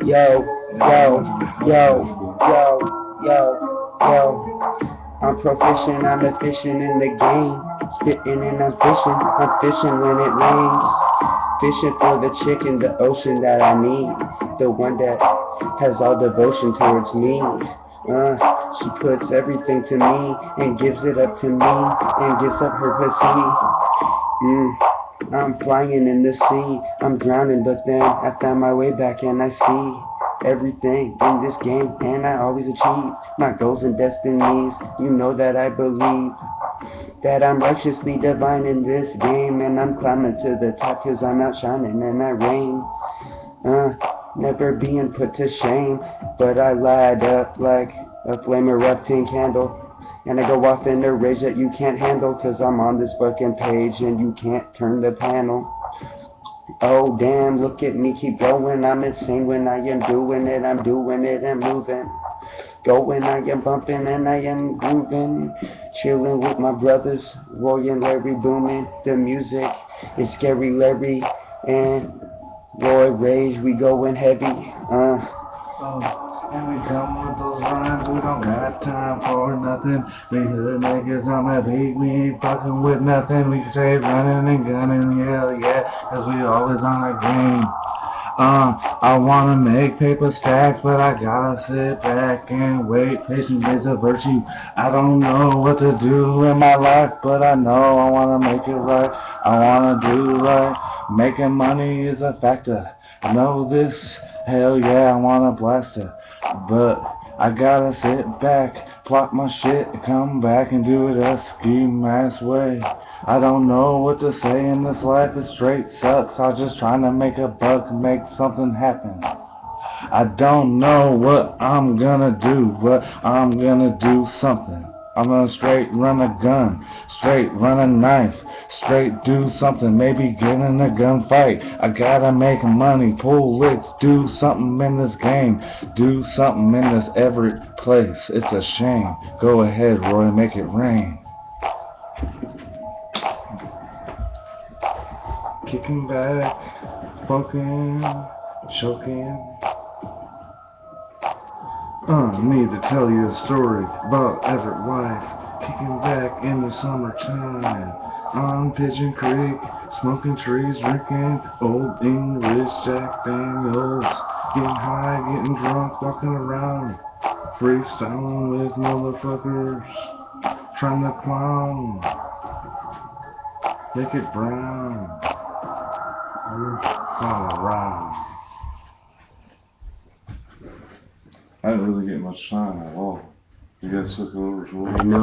Yo, yo, yo, yo, yo, yo. I'm proficient, I'm efficient in the game. Spitting and I'm fishing when it rains. Fishing for the chick in the ocean that I need. The one that has all devotion towards me. She puts everything to me and gives it up to me and gives up her pussy. I'm flying in the sea, I'm drowning, but then I found my way back and I see everything in this game, and I always achieve my goals and destinies. You know that I believe that I'm righteously divine in this game, and I'm climbing to the top cause I'm outshining and I reign. Never being put to shame, but I light up like a flame erupting candle. And I go off in a rage that you can't handle, cause I'm on this fucking page and you can't turn the panel. Oh damn, look at me, keep going, I'm insane when I am doing it, I'm doing it and moving. Going, I am bumping and I am grooving. Chilling with my brothers, Roy and Larry booming. The music is Scary Larry and Roy Rage, we going heavy. And we come with those rhymes, we don't got time for nothing. We hood niggas on the beat, we ain't fucking with nothing. We say running and gunning, yeah, cause we always on a game. I wanna make paper stacks, but I gotta sit back and wait. Patience is a virtue. I don't know what to do in my life, but I know I wanna make it right. I wanna do right. Making money is a factor. I know this, hell yeah, I wanna blast it. But I gotta sit back, plot my shit, come back and do it a ski-mask way. I don't know what to say in this life, it straight sucks. I'm just trying to make a buck, make something happen. I don't know what I'm gonna do, but I'm gonna do something. I'm gonna straight run a gun, straight run a knife, straight do something, maybe get in a gunfight. I gotta make money, pull licks, do something in this game, do something in this every place. It's a shame. Go ahead, Roy, make it rain. Kicking back, smoking, choking. Need to tell you a story about Everett Wife. Kicking back in the summertime on Pigeon Creek, smoking trees, drinking old English Jack Daniels, getting high, getting drunk, walking around, freestyling with motherfuckers, trying to clown, make it brown, all around. I didn't really get much shine at all. You guys took over. I know.